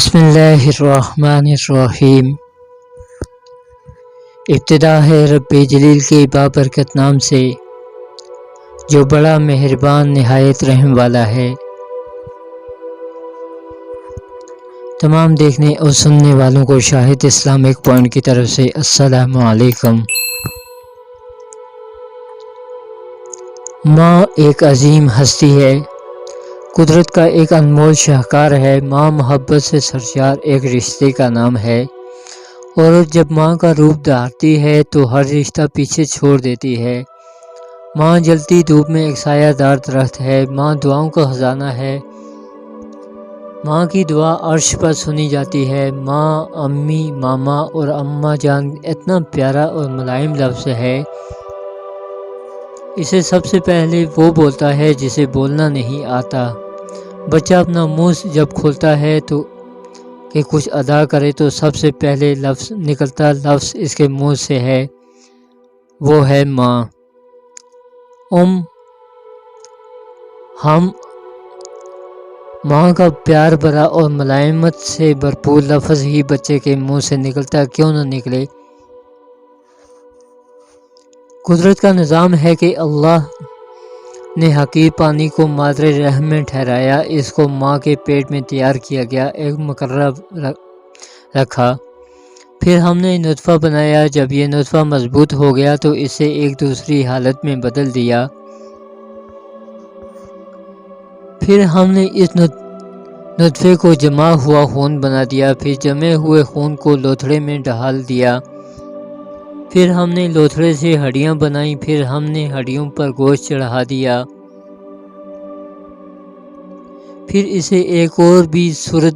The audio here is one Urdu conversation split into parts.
بسم اللہ الرحمن الرحیم۔ ابتدا ہے رب جلیل کے بابرکت نام سے جو بڑا مہربان نہایت رحم والا ہے۔ تمام دیکھنے اور سننے والوں کو شاہد اسلامک پوائنٹ کی طرف سے السلام علیکم۔ ماں ایک عظیم ہستی ہے، قدرت کا ایک انمول شاہکار ہے۔ ماں محبت سے سرشار ایک رشتے کا نام ہے، اور جب ماں کا روپ دھارتی ہے تو ہر رشتہ پیچھے چھوڑ دیتی ہے۔ ماں جلتی دھوپ میں ایک سایہ دار درخت ہے۔ ماں دعاؤں کا خزانہ ہے، ماں کی دعا عرش پر سنی جاتی ہے۔ ماں، امی، ماما اور اماں جان اتنا پیارا اور ملائم لفظ ہے، اسے سب سے پہلے وہ بولتا ہے جسے بولنا نہیں آتا۔ بچہ اپنا منہ جب کھولتا ہے تو کہ کچھ ادا کرے تو سب سے پہلے نکلتا لفظ اس کے منہ سے ہے، وہ ہے ماں۔ ہم ماں کا پیار بھرا اور ملائمت سے بھرپور لفظ ہی بچے کے منہ سے نکلتا کیوں نہ نکلے۔ قدرت کا نظام ہے کہ اللہ نے حقیر پانی کو مادر رحم میں ٹھہرایا، اس کو ماں کے پیٹ میں تیار کیا گیا، ایک مقررہ رکھا، پھر ہم نے نطفہ بنایا۔ جب یہ نطفہ مضبوط ہو گیا تو اسے ایک دوسری حالت میں بدل دیا، پھر ہم نے اس نطفے کو جمع ہوا خون بنا دیا، پھر جمے ہوئے خون کو لوتھڑے میں ڈال دیا، پھر ہم نے لوتھڑے سے ہڈیاں بنائیں، پھر ہم نے ہڈیوں پر گوشت چڑھا دیا، پھر اسے ایک اور بھی صورت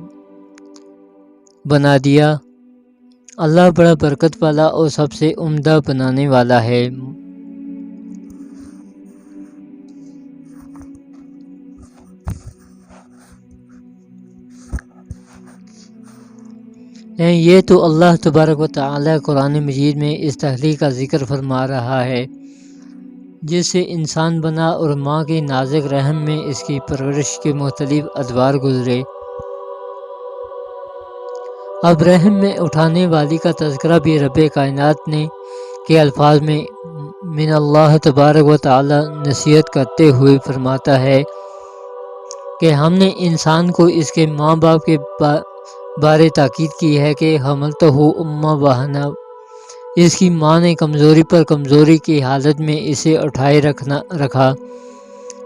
بنا دیا۔ اللہ بڑا برکت والا اور سب سے عمدہ بنانے والا ہے۔ یہ تو اللہ تبارک و تعالی قرآن مجید میں اس تخلیق کا ذکر فرما رہا ہے جس سے انسان بنا، اور ماں کے نازک رحم میں اس کی پرورش کے مختلف ادوار گزرے۔ اب رحم میں اٹھانے والی کا تذکرہ بھی رب کائنات نے کے الفاظ میں من اللہ تبارک و تعالی نصیحت کرتے ہوئے فرماتا ہے کہ ہم نے انسان کو اس کے ماں باپ کے بارے تاکید کی ہے کہ حملتہ امہ وہنا، اس کی ماں نے کمزوری پر کمزوری کی حالت میں اسے اٹھائے رکھا۔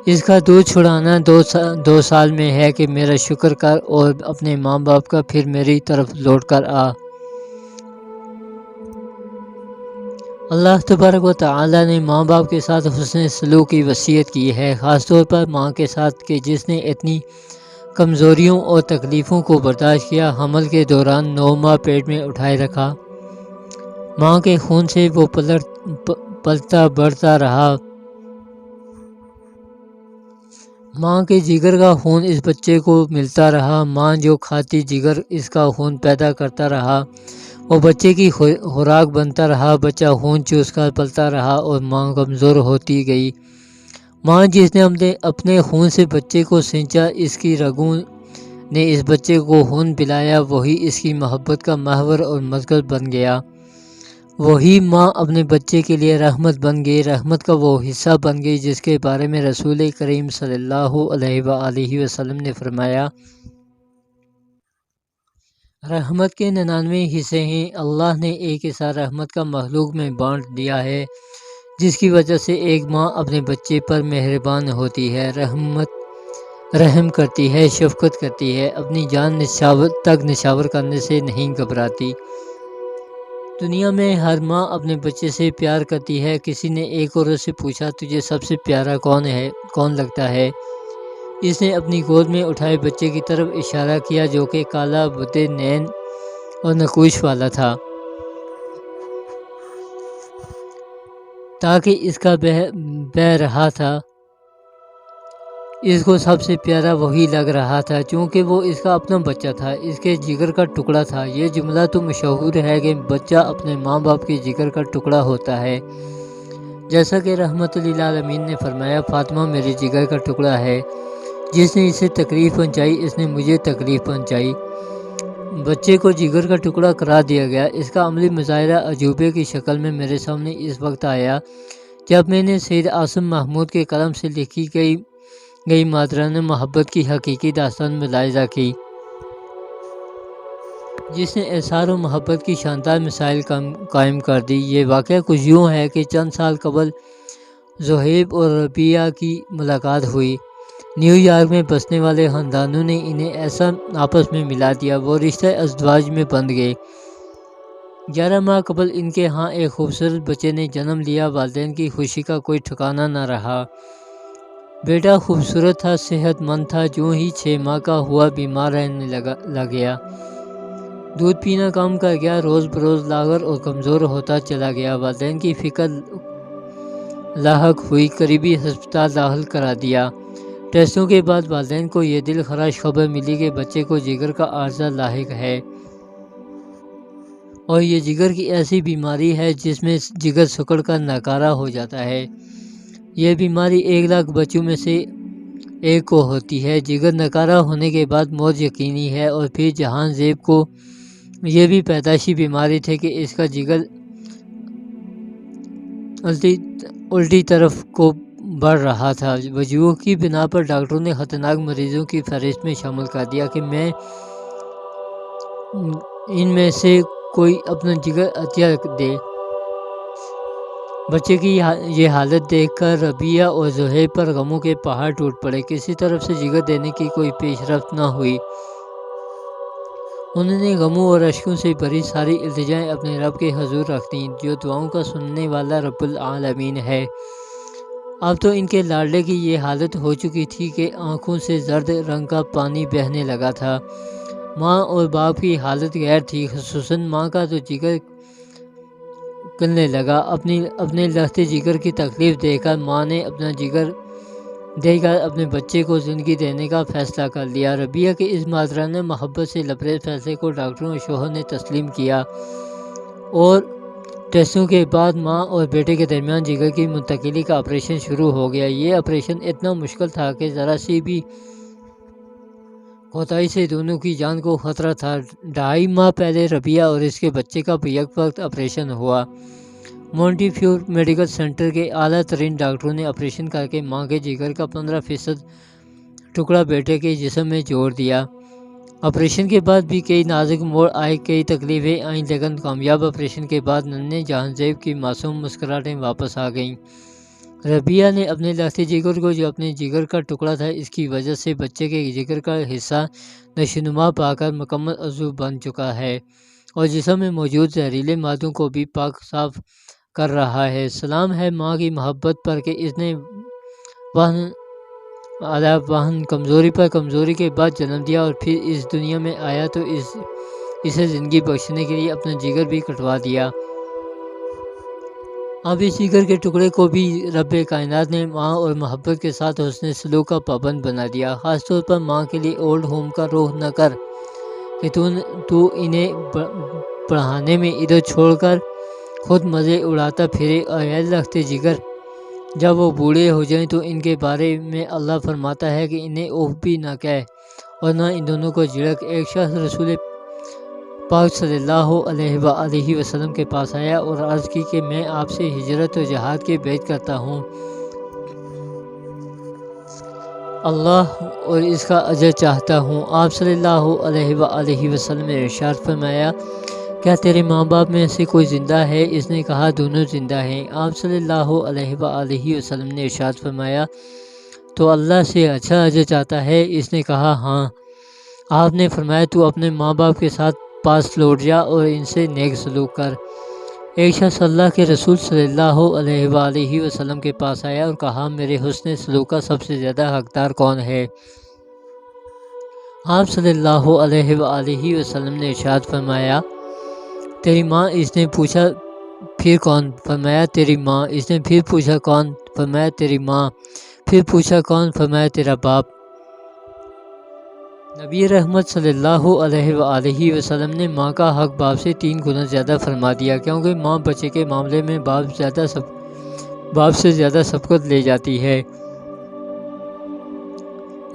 اس کا دودھ چھڑانا 2 سال میں ہے کہ میرا شکر کر اور اپنے ماں باپ کا پھر میری طرف لوٹ کر آ۔ اللہ تبارک و تعالی نے ماں باپ کے ساتھ حسن سلوک کی وصیت کی ہے، خاص طور پر ماں کے ساتھ کہ جس نے اتنی کمزوریوں اور تکلیفوں کو برداشت کیا، حمل کے دوران 9 ماہ پیٹ میں اٹھائے رکھا، ماں کے خون سے وہ پلتا بڑھتا رہا، ماں کے جگر کا خون اس بچے کو ملتا رہا، ماں جو کھاتی جگر اس کا خون پیدا کرتا رہا، وہ بچے کی خوراک بنتا رہا، بچہ خون چوس کر پلتا رہا اور ماں کمزور ہوتی گئی۔ ماں جس نے اپنے خون سے بچے کو سینچا، اس کی رگوں نے اس بچے کو خون پلایا، وہی اس کی محبت کا محور اور مرکز بن گیا۔ وہی ماں اپنے بچے کے لیے رحمت بن گئی، رحمت کا وہ حصہ بن گئی جس کے بارے میں رسول کریم صلی اللہ علیہ وآلہ وسلم نے فرمایا، رحمت کے 99 حصے ہیں، اللہ نے ایک حصہ رحمت کا مخلوق میں بانٹ دیا ہے، جس کی وجہ سے ایک ماں اپنے بچے پر مہربان ہوتی ہے، رحم کرتی ہے، شفقت کرتی ہے، اپنی جان تک نچھاور کرنے سے نہیں گھبراتی۔ دنیا میں ہر ماں اپنے بچے سے پیار کرتی ہے۔ کسی نے ایک عورت سے پوچھا، تجھے سب سے پیارا کون لگتا ہے؟ اس نے اپنی گود میں اٹھائے بچے کی طرف اشارہ کیا جو کہ کالا بد نین اور نقوش والا تھا، تاکہ اس کا بہ رہا تھا، اس کو سب سے پیارا وہی لگ رہا تھا چونکہ وہ اس کا اپنا بچہ تھا، اس کے جگر کا ٹکڑا تھا۔ یہ جملہ تو مشہور ہے کہ بچہ اپنے ماں باپ کے جگر کا ٹکڑا ہوتا ہے، جیسا کہ رحمت للعالمین نے فرمایا، فاطمہ میرے جگر کا ٹکڑا ہے، جس نے اسے تکلیف پہنچائی اس نے مجھے تکلیف پہنچائی۔ بچے کو جگر کا ٹکڑا قرار دیا گیا۔ اس کا عملی مظاہرہ عجوبے کی شکل میں میرے سامنے اس وقت آیا جب میں نے سید عاصم محمود کے قلم سے لکھی گئی مادرانہ محبت کی حقیقی داستان ملاحظہ کی، جس نے احسار و محبت کی شاندار مثال قائم کر دی۔ یہ واقعہ کچھ یوں ہے کہ چند سال قبل زہیب اور ربیہ کی ملاقات ہوئی۔ نیو یارک میں بسنے والے خاندانوں نے انہیں ایسا آپس میں ملا دیا، وہ رشتہ ازدواج میں بندھ گئے۔ 11 ماہ قبل ان کے ہاں ایک خوبصورت بچے نے جنم لیا۔ والدین کی خوشی کا کوئی ٹھکانہ نہ رہا۔ بیٹا خوبصورت تھا، صحت مند تھا، جو ہی 6 ماہ کا ہوا بیمار رہنے لگ گیا۔ دودھ پینا کم کر گیا، روز بروز لاغر اور کمزور ہوتا چلا گیا۔ والدین کی فکر لاحق ہوئی، قریبی ہسپتال داخل کرا دیا۔ ٹیسٹوں کے بعد والدین کو یہ دل خراش خبر ملی کہ بچے کو جگر کا عارضہ لاحق ہے، اور یہ جگر کی ایسی بیماری ہے جس میں جگر سکڑ کر ناکارہ ہو جاتا ہے۔ یہ بیماری 1 لاکھ بچوں میں سے 1 کو ہوتی ہے۔ جگر ناکارہ ہونے کے بعد موت یقینی ہے۔ اور پھر جہان زیب کو یہ بھی پیدائشی بیماری تھی کہ اس کا جگر الٹی طرف کو بڑھ رہا تھا۔ وجوہ کی بنا پر ڈاکٹروں نے خطرناک مریضوں کی فہرست میں شامل کر دیا کہ ان میں سے کوئی اپنا جگر عطیہ دے۔ بچے کی یہ حالت دیکھ کر ربیہ اور زہیب پر غموں کے پہاڑ ٹوٹ پڑے۔ کسی طرف سے جگر دینے کی کوئی پیش رفت نہ ہوئی۔ انہوں نے غموں اور اشکوں سے بھری ساری التجائیں اپنے رب کے حضور رکھ دیں، جو دعاؤں کا سننے والا رب العالمین ہے۔ اب تو ان کے لاڈلے کی یہ حالت ہو چکی تھی کہ آنکھوں سے زرد رنگ کا پانی بہنے لگا تھا۔ ماں اور باپ کی حالت غیر تھی، خصوصاً ماں کا تو جگر گلنے لگا۔ اپنے لخت جگر کی تکلیف دیکھ کر ماں نے اپنا جگر دے کر اپنے بچے کو زندگی دینے کا فیصلہ کر لیا۔ ربیہ کے اس مادرانہ محبت سے لبریز فیصلے کو ڈاکٹروں اور شوہر نے تسلیم کیا، اور ٹیسٹوں کے بعد ماں اور بیٹے کے درمیان جگر کی منتقلی کا آپریشن شروع ہو گیا۔ یہ آپریشن اتنا مشکل تھا کہ ذرا سی بھی کوتاہی سے دونوں کی جان کو خطرہ تھا۔ 2.5 ماہ پہلے ربیہ اور اس کے بچے کا بیک وقت آپریشن ہوا۔ مونٹی فیور میڈیکل سینٹر کے اعلیٰ ترین ڈاکٹروں نے آپریشن کر کے ماں کے جگر کا 15% ٹکڑا بیٹے کے جسم میں جوڑ دیا۔ آپریشن کے بعد بھی کئی نازک موڑ آئے، کئی تکلیفیں آئیں، لیکن کامیاب آپریشن کے بعد ننھے جہان زیب کی معصوم مسکراہٹیں واپس آ گئیں۔ ربیہ نے اپنے لخت جگر کو، جو اپنے جگر کا ٹکڑا تھا، اس کی وجہ سے بچے کے جگر کا حصہ نشوونما پا کر مکمل عضو بن چکا ہے، اور جسم میں موجود زہریلے مادوں کو بھی پاک صاف کر رہا ہے۔ سلام ہے ماں کی محبت پر کہ اس نے وہن کمزوری پر کمزوری کے بعد جنم دیا، اور پھر اس دنیا میں آیا تو اسے زندگی بخشنے کے لیے اپنا جگر بھی کٹوا دیا۔ اب اس جگر کے ٹکڑے کو بھی رب کائنات نے ماں اور محبت کے ساتھ حسن سلوک کا پابند بنا دیا۔ خاص طور پر ماں کے لیے اولڈ ہوم کا رخ نہ کر کہ تو انہیں پڑھانے میں ادھر چھوڑ کر خود مزے اڑاتا پھرے۔ اے لخت جگر، جب وہ بوڑھے ہو جائیں تو ان کے بارے میں اللہ فرماتا ہے کہ انہیں اوف بھی نہ کہہ اور نہ ان دونوں کو جھڑک۔ ایک شخص رسول پاک صلی اللہ علیہ وآلہ وسلم کے پاس آیا اور عرض کی کہ میں آپ سے ہجرت و جہاد کی بیعت کرتا ہوں، اللہ اور اس کا اجر چاہتا ہوں۔ آپ صلی اللہ علیہ وآلہ وسلم نے ارشاد فرمایا، کیا تیرے ماں باپ میں سے کوئی زندہ ہے؟ اس نے کہا، دونوں زندہ ہیں۔ آپ صلی اللہ علیہ وآلہ وسلم نے ارشاد فرمایا، تو اللہ سے اچھا اجر چاہتا ہے؟ اس نے کہا، ہاں۔ آپ نے فرمایا، تو اپنے ماں باپ کے ساتھ پاس لوٹ جا اور ان سے نیک سلوک کر۔ ایک شخص اللہ کے رسول صلی اللہ علیہ وآلہ وسلم کے پاس آیا اور کہا، میرے حسن سلوک کا سب سے زیادہ حقدار کون ہے؟ آپ صلی اللہ علیہ وآلہ وسلم نے ارشاد فرمایا، تیری ماں۔ اس نے پوچھا، پھر کون؟ فرمایا، تیری ماں۔ اس نے پھر پوچھا، کون؟ فرمایا، تیری ماں۔ پھر پوچھا، کون؟ فرمایا، تیرا باپ۔ نبی رحمت صلی اللہ علیہ وآلہ وسلم نے ماں کا حق باپ سے 3 گنا زیادہ فرما دیا، کیونکہ ماں بچے کے معاملے میں باپ سے زیادہ سبقت لے جاتی ہے،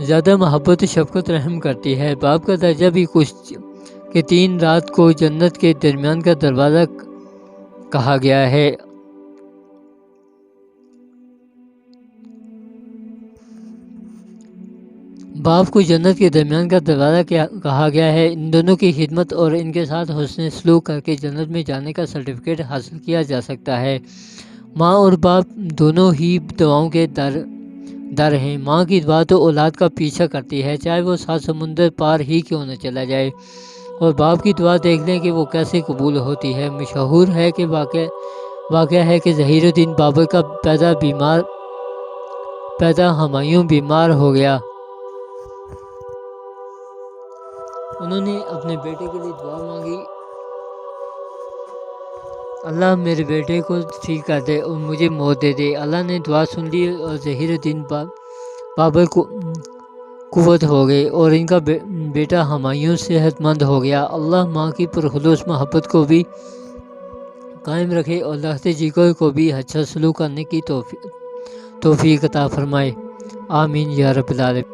زیادہ محبت، شفقت، رحم کرتی ہے۔ باپ کا درجہ بھی کہ 3 رات کو جنت کے درمیان کا دروازہ کہا گیا ہے۔ باپ کو جنت کے درمیان کا دروازہ کہا گیا ہے۔ ان دونوں کی خدمت اور ان کے ساتھ حسن سلوک کر کے جنت میں جانے کا سرٹیفکیٹ حاصل کیا جا سکتا ہے۔ ماں اور باپ دونوں ہی دعاؤں کے در ہیں۔ ماں کی دعا تو اولاد کا پیچھا کرتی ہے، چاہے وہ 7 سمندر پار ہی کیوں نہ چلا جائے، اور باپ کی دعا دیکھ لیں کہ وہ کیسے قبول ہوتی ہے۔ مشہور ہے کہ واقعہ ہے کہ ظہیر الدین بابر کا پیدا ہمایوں بیمار ہو گیا۔ انہوں نے اپنے بیٹے کے لیے دعا مانگی، اللہ میرے بیٹے کو ٹھیک کر دے اور مجھے موت دے دے۔ اللہ نے دعا سن لی اور ظہیر الدین بابر کو قوت ہو گئی اور ان کا بیٹا ہمایوں صحت مند ہو گیا۔ اللہ ماں کی پرخلوص محبت کو بھی قائم رکھے اور لخت جگر کو بھی اچھا سلوک کرنے کی توفیق عطا فرمائے، آمین یا رب العالمین۔